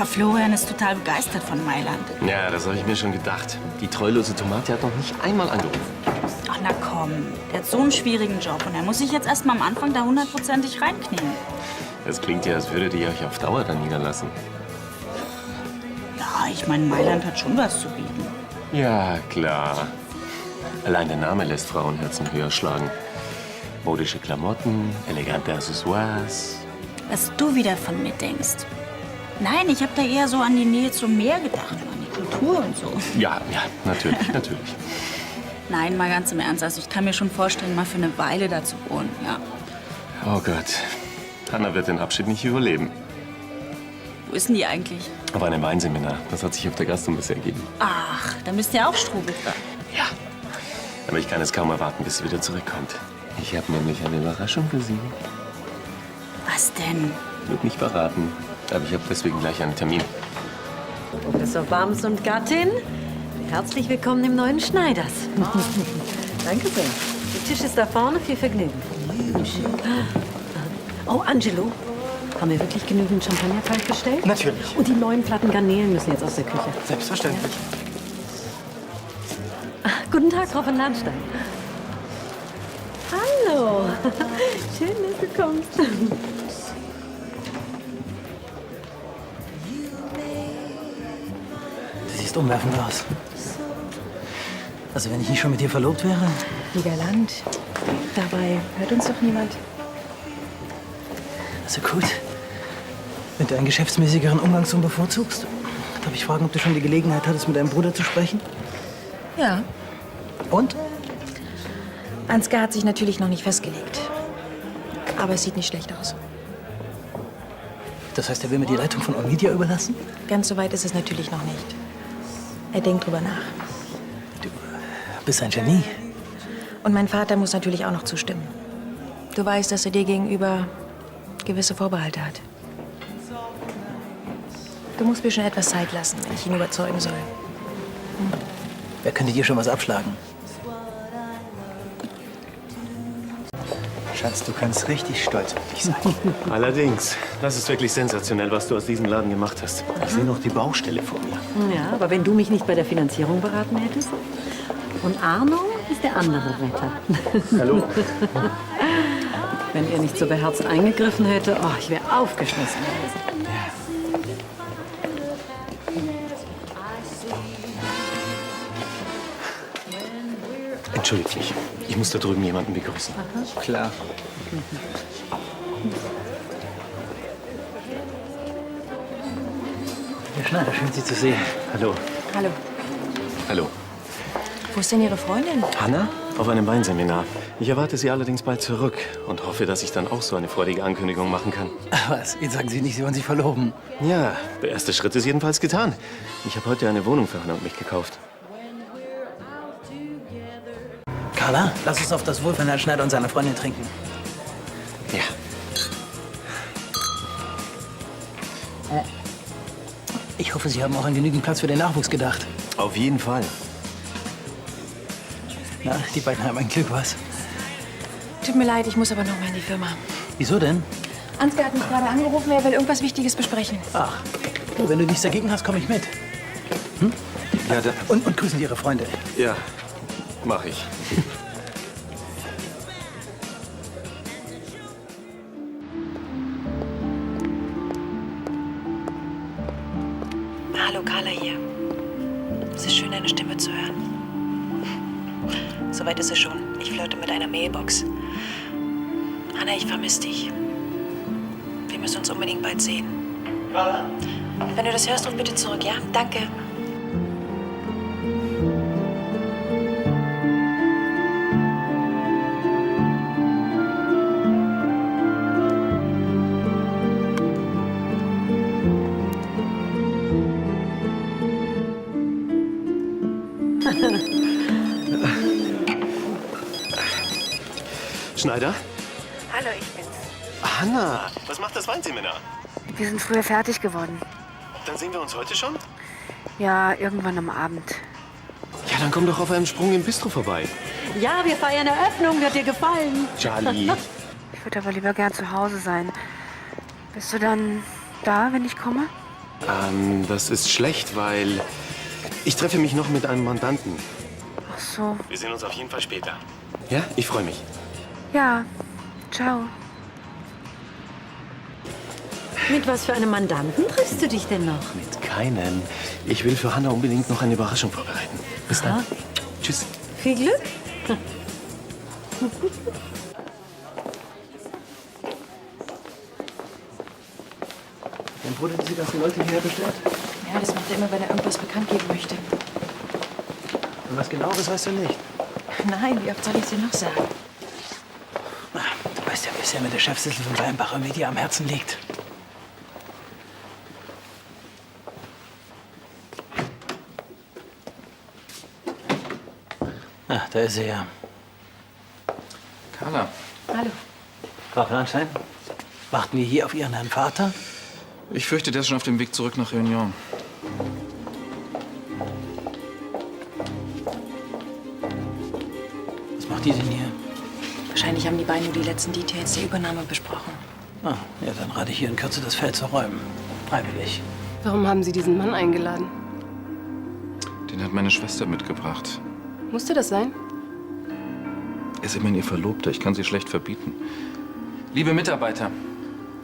Ja, Florian ist total begeistert von Mailand. Ja, das habe ich mir schon gedacht. Die treulose Tomate hat noch nicht einmal angerufen. Ach na komm, der hat so einen schwierigen Job und er muss sich jetzt erst mal am Anfang da 100%ig reinknien. Das klingt ja, als würdet ihr euch auf Dauer dann niederlassen. Ja, ich meine, Mailand hat schon was zu bieten. Ja, klar. Allein der Name lässt Frauenherzen höher schlagen. Modische Klamotten, elegante Accessoires. Was du wieder von mir denkst. Nein, ich habe da eher so an die Nähe zum Meer gedacht, an die Kultur und so. Ja, natürlich, natürlich. Nein, mal ganz im Ernst. Also ich kann mir schon vorstellen, mal für eine Weile da zu wohnen, ja. Oh Gott, Hanna wird den Abschied nicht überleben. Wo ist denn die eigentlich? Auf einem Weinseminar. Das hat sich auf der Gastronomie ergeben. Ach, dann bist du ja auch strubig da. Ja. Aber ich kann es kaum erwarten, bis sie wieder zurückkommt. Ich habe nämlich eine Überraschung für sie. Was denn? Wird nicht verraten, aber ich habe deswegen gleich einen Termin. Professor Bams und Gattin, herzlich willkommen im neuen Schneiders. Danke sehr. Der Tisch ist da vorne, viel Vergnügen. Oh, Angelo, haben wir wirklich genügend Champagnerteig bestellt? Natürlich. Und die neuen Platten Garnelen müssen jetzt aus der Küche. Selbstverständlich. Guten Tag, Frau von Lahnstein. Hallo. Schön, dass du kommst. Du siehst umwerfend aus. Also wenn ich nicht schon mit dir verlobt wäre? Niederland. Dabei hört uns doch niemand. Also gut. Wenn du einen geschäftsmäßigeren Umgangston bevorzugst, darf ich fragen, ob du schon die Gelegenheit hattest, mit deinem Bruder zu sprechen? Ja. Und? Ansgar hat sich natürlich noch nicht festgelegt. Aber es sieht nicht schlecht aus. Das heißt, er will mir die Leitung von Olivia überlassen? Ganz so weit ist es natürlich noch nicht. Er denkt drüber nach. Du bist ein Genie. Und mein Vater muss natürlich auch noch zustimmen. Du weißt, dass er dir gegenüber gewisse Vorbehalte hat. Du musst mir schon etwas Zeit lassen, wenn ich ihn überzeugen soll. Wer könnte dir schon was abschlagen? Schatz, du kannst richtig stolz auf dich sein. Allerdings, das ist wirklich sensationell, was du aus diesem Laden gemacht hast. Ich sehe noch die Baustelle vor mir. Ja, aber wenn du mich nicht bei der Finanzierung beraten hättest. Und Arno ist der andere Retter. Hallo. Wenn er nicht so beherzt eingegriffen hätte, oh, ich wäre aufgeschmissen gewesen. Entschuldigt mich, ich muss da drüben jemanden begrüßen. Klar. Herr Schneider, schön, Sie zu sehen. Hallo. Hallo. Hallo. Wo ist denn Ihre Freundin? Hanna? Auf einem Weinseminar. Ich erwarte sie allerdings bald zurück und hoffe, dass ich dann auch so eine freudige Ankündigung machen kann. Was? Jetzt sagen Sie nicht, Sie wollen sich verloben. Ja, der erste Schritt ist jedenfalls getan. Ich habe heute eine Wohnung für Hanna und mich gekauft. Carla, lass uns auf das Wohl von Herrn Schneider und seiner Freundin trinken. Ja. Ich hoffe, Sie haben auch an genügend Platz für den Nachwuchs gedacht. Auf jeden Fall. Na, die beiden haben ein Glück, was? Tut mir leid, ich muss aber noch mal in die Firma. Wieso denn? Ansgar hat mich gerade angerufen, er will irgendwas Wichtiges besprechen. Ach, du, wenn du nichts dagegen hast, komme ich mit. Ja, Und grüßen Sie Ihre Freunde. ja, mach ich. Hallo, Carla hier. Es ist schön, deine Stimme zu hören. Soweit ist es schon. Ich flirte mit einer Mailbox. Hanna, ich vermisse dich. Wir müssen uns unbedingt bald sehen. Wenn du das hörst, ruf bitte zurück, ja? Danke. Schneider? Hallo, ich bin's. Hanna, was macht das Weinseminar? Wir sind früher fertig geworden. Dann sehen wir uns heute schon? Ja, irgendwann am Abend. Ja, dann komm doch auf einem Sprung im Bistro vorbei. Ja, wir feiern Eröffnung, wird dir gefallen. Charlie. Ich würde aber lieber gern zu Hause sein. Bist du dann da, wenn ich komme? Das ist schlecht, weil ich treffe mich noch mit einem Mandanten. Ach so. Wir sehen uns auf jeden Fall später. Ja, ich freue mich. Ja, ciao. Mit was für einem Mandanten triffst du dich denn noch? Mit keinem. Ich will für Hanna unbedingt noch eine Überraschung vorbereiten. Bis dann. Tschüss. Viel Glück. Dann wurde diese ganzen Leute hierher bestellt? Ja, das macht er immer, wenn er irgendwas bekannt geben möchte. Und was genau, das weißt du nicht. Nein, wie oft soll ich es dir noch sagen? Du weißt ja, wie es ja mit der Chefsessel von Weinbacher Media am Herzen liegt. Da ist er ja. Carla, Hallo. Frau Planstein, warten wir hier auf Ihren Herrn Vater? ich fürchte, der ist schon auf dem Weg zurück nach Réunion. Was macht die denn hier? Wahrscheinlich haben die beiden nur die letzten Details der Übernahme besprochen. Ah, ja, dann rate ich hier in Kürze das Feld zu räumen. Freiwillig. Warum haben Sie diesen Mann eingeladen? Den hat meine Schwester mitgebracht. Musste das sein? Er ist immerhin ihr Verlobter. Ich kann sie schlecht verbieten. Liebe Mitarbeiter,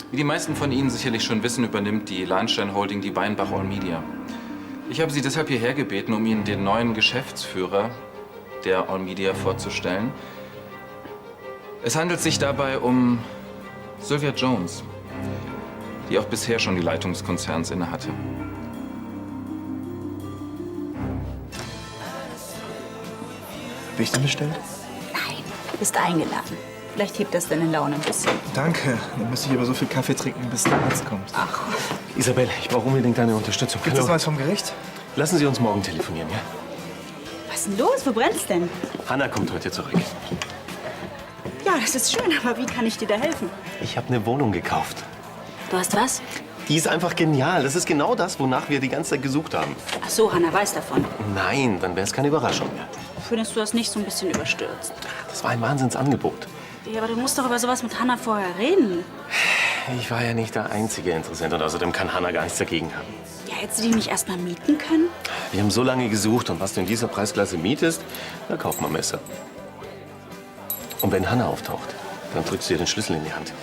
wie die meisten von Ihnen sicherlich schon wissen, übernimmt die Lahnstein Holding die Weinbach All Media. Ich habe Sie deshalb hierher gebeten, um Ihnen den neuen Geschäftsführer der All Media vorzustellen. Es handelt sich dabei um Sylvia Jones, die auch bisher schon die Leitung des Konzerns innehatte. Bin ich denn bestellt? Nein, bist eingeladen. Vielleicht hebt das deine Laune ein bisschen. Danke. Dann müsste ich aber so viel Kaffee trinken, bis der Arzt kommt. Isabel, ich brauche unbedingt deine Unterstützung. Gibt es was vom Gericht? Lassen Sie uns morgen telefonieren, ja? Was ist denn los? Wo brennt's denn? Hanna kommt heute zurück. Ja, das ist schön, aber wie kann ich dir da helfen? Ich habe eine Wohnung gekauft. Du hast was? Die ist einfach genial. Das ist genau das, wonach wir die ganze Zeit gesucht haben. Ach so, Hanna weiß davon. Nein, dann wäre es keine Überraschung mehr. Findest du das nicht so ein bisschen überstürzt? Das war ein Wahnsinnsangebot. Ja, aber du musst doch über sowas mit Hanna vorher reden. Ich war ja nicht der einzige Interessent und außerdem kann Hanna gar nichts dagegen haben. Ja, hättest du die nicht erst mal mieten können? Wir haben so lange gesucht und was du in dieser Preisklasse mietest, da kauft man Messer. Und wenn Hanna auftaucht, dann drückst du ihr den Schlüssel in die Hand.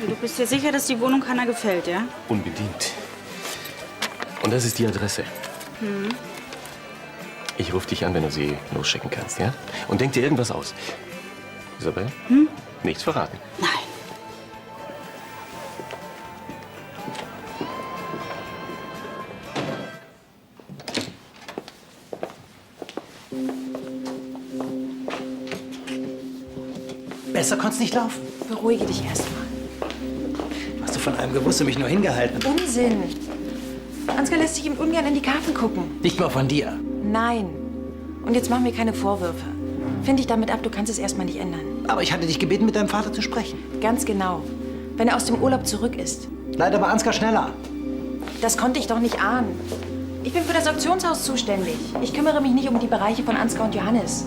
Und du bist dir sicher, dass die Wohnung Hanna gefällt, ja? Unbedingt. Und das ist die Adresse. Ich rufe dich an, wenn du sie losschicken kannst, ja? Und denk dir irgendwas aus. Isabel? Nichts verraten. Nein. Besser konnt's nicht laufen. Beruhige dich erst mal. Hast du von allem gewusst und mich nur hingehalten? Unsinn. Ansgar lässt sich ihm ungern in die Karten gucken. Nicht mal von dir. Nein. Und jetzt mach mir keine Vorwürfe. Find dich damit ab, du kannst es erstmal nicht ändern. Aber ich hatte dich gebeten, mit deinem Vater zu sprechen. Ganz genau. Wenn er aus dem Urlaub zurück ist. Leider war Ansgar schneller. Das konnte ich doch nicht ahnen. Ich bin für das Auktionshaus zuständig. Ich kümmere mich nicht um die Bereiche von Ansgar und Johannes.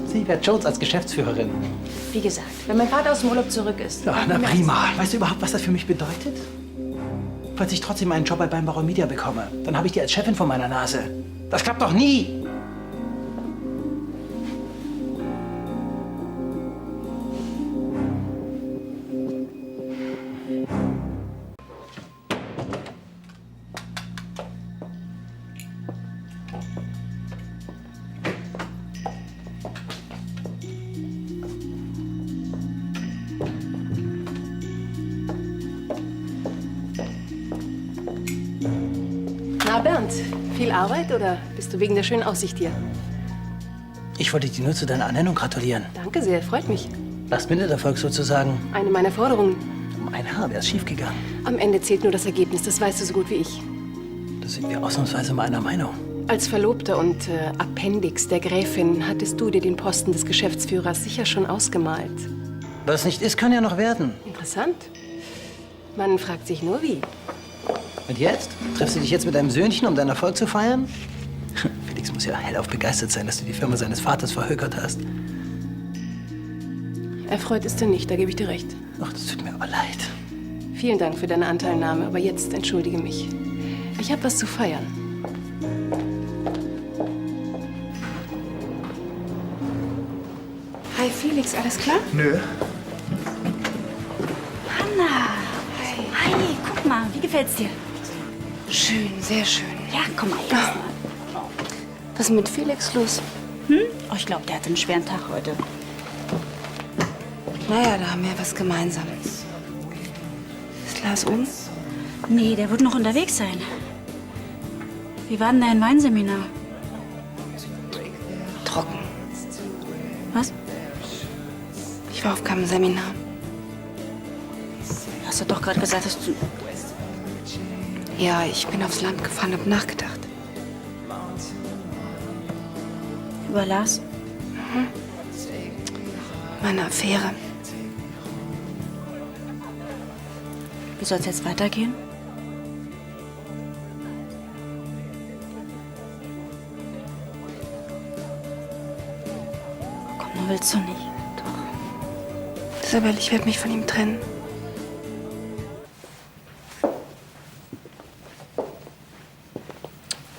Sylvia Jones als Geschäftsführerin. Wie gesagt, wenn mein Vater aus dem Urlaub zurück ist. Ja, dann na können wir prima. Weißt du überhaupt, was das für mich bedeutet? Falls ich trotzdem einen Job bei Weinbacher Media bekomme, dann habe ich die als Chefin vor meiner Nase. Das klappt doch nie! Na, Bernd, viel Arbeit oder bist du wegen der schönen Aussicht hier? Ich wollte dir nur zu deiner Ernennung gratulieren. Danke sehr, freut mich. Last-Minute-Erfolg sozusagen. Eine meiner Forderungen. Um ein Haar wäre es schiefgegangen. Am Ende zählt nur das Ergebnis, das weißt du so gut wie ich. Da sind wir ausnahmsweise mal einer Meinung. Als Verlobter und Appendix der Gräfin hattest du dir den Posten des Geschäftsführers sicher schon ausgemalt. Was nicht ist, kann ja noch werden. Interessant. Man fragt sich nur, wie. Und jetzt? Treffst du dich jetzt mit deinem Söhnchen, um deinen Erfolg zu feiern? Felix muss ja hellauf begeistert sein, dass du die Firma seines Vaters verhökert hast. Erfreut ist er nicht, da gebe ich dir recht. Ach, das tut mir aber leid. Vielen Dank für deine Anteilnahme, aber jetzt entschuldige mich. Ich habe was zu feiern. Hi Felix, alles klar? Nö. Hanna! Hi, guck mal, wie gefällt's dir? Schön, sehr schön. Ja, komm mal, erst mal. Was ist mit Felix los? Oh, ich glaube, der hat einen schweren Tag heute. Naja, da haben wir was Gemeinsames. Ist Lars oben? Nee, der wird noch unterwegs sein. Wie war denn dein Weinseminar? Trocken. Was? Ich war auf keinem Seminar. Hast du doch gerade gesagt, dass du... Ja, ich bin aufs Land gefahren, hab nachgedacht. Über Lars? Meine Affäre. Wie soll's jetzt weitergehen? Komm, nur willst du nicht. Isabel, ich werde mich von ihm trennen.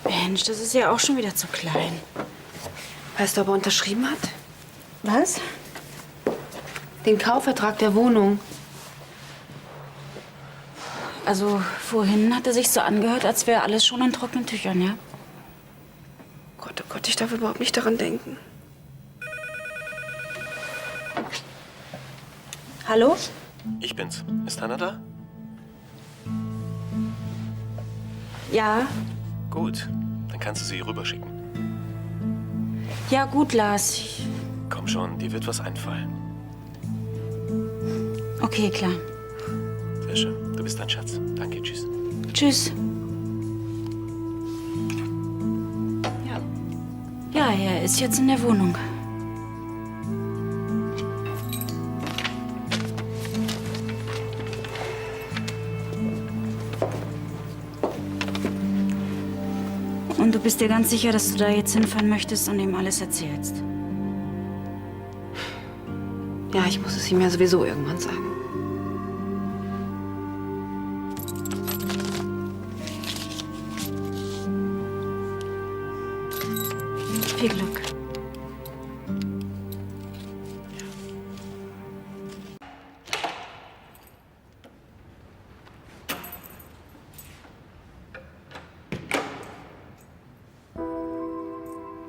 Mensch, das ist ja auch schon wieder zu klein. Weißt du, ob er unterschrieben hat? Was? Den Kaufvertrag der Wohnung. Also, vorhin hat er sich so angehört, als wäre alles schon in trockenen Tüchern, ja? Gott, oh Gott, ich darf überhaupt nicht daran denken. Hallo? Ich bin's. Ist Hanna da? Ja? Gut, dann kannst du sie rüberschicken. Ja, gut, Lars. Komm schon, dir wird was einfallen. Okay, klar. Sehr schön. Du bist ein Schatz. Danke, tschüss. Tschüss. Ja, er ist jetzt in der Wohnung. Und du bist dir ganz sicher, dass du da jetzt hinfahren möchtest und ihm alles erzählst? Ja, ich muss es ihm ja sowieso irgendwann sagen. Viel Glück.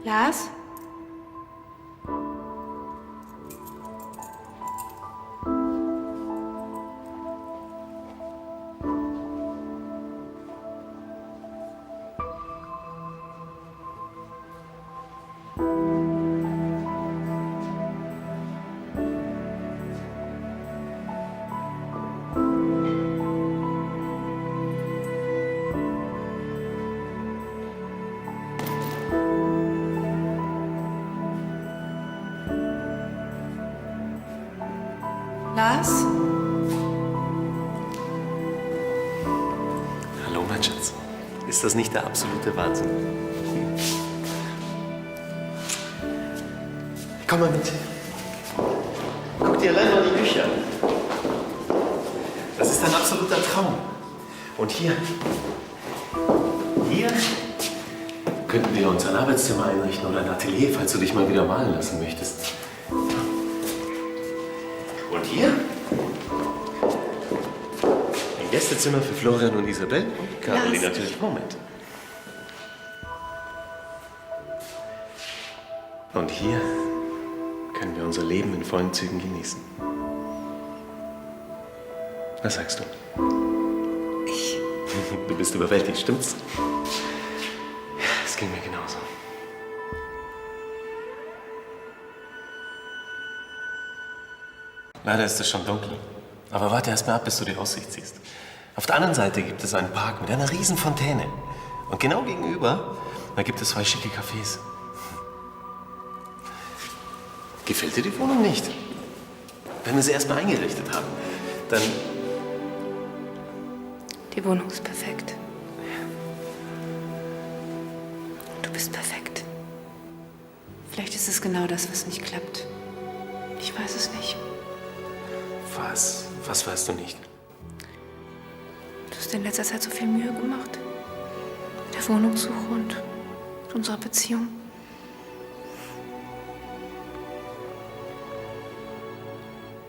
Lars? Lars? Hallo, mein Schatz. Ist das nicht der absolute Wahnsinn? Komm mal mit. Guck dir allein mal die Küche an. Das ist ein absoluter Traum. Und hier Könnten wir uns ein Arbeitszimmer einrichten oder ein Atelier, falls du dich mal wieder malen lassen möchtest. Und hier? Ein Gästezimmer für Florian und Isabel und Caroline natürlich. Moment. Und hier können wir unser Leben in vollen Zügen genießen. Was sagst du? Du bist überwältigt, stimmt's? Ja, es ging mir genauso. Leider ist es schon dunkel. Aber warte erst mal ab, bis du die Aussicht siehst. Auf der anderen Seite gibt es einen Park mit einer riesen Fontäne. Und genau gegenüber, da gibt es 2 schicke Cafés. Gefällt dir die Wohnung nicht? Wenn wir sie erst mal eingerichtet haben, dann... Die Wohnung ist perfekt. Du bist perfekt. Vielleicht ist es genau das, was nicht klappt. Ich weiß es nicht. Was? Was weißt du nicht? Du hast in letzter Zeit so viel Mühe gemacht. Wohnungssuche und unserer Beziehung.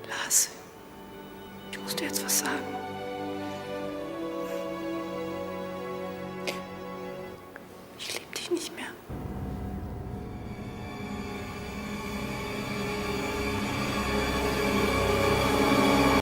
Lars, ich muss dir jetzt was sagen.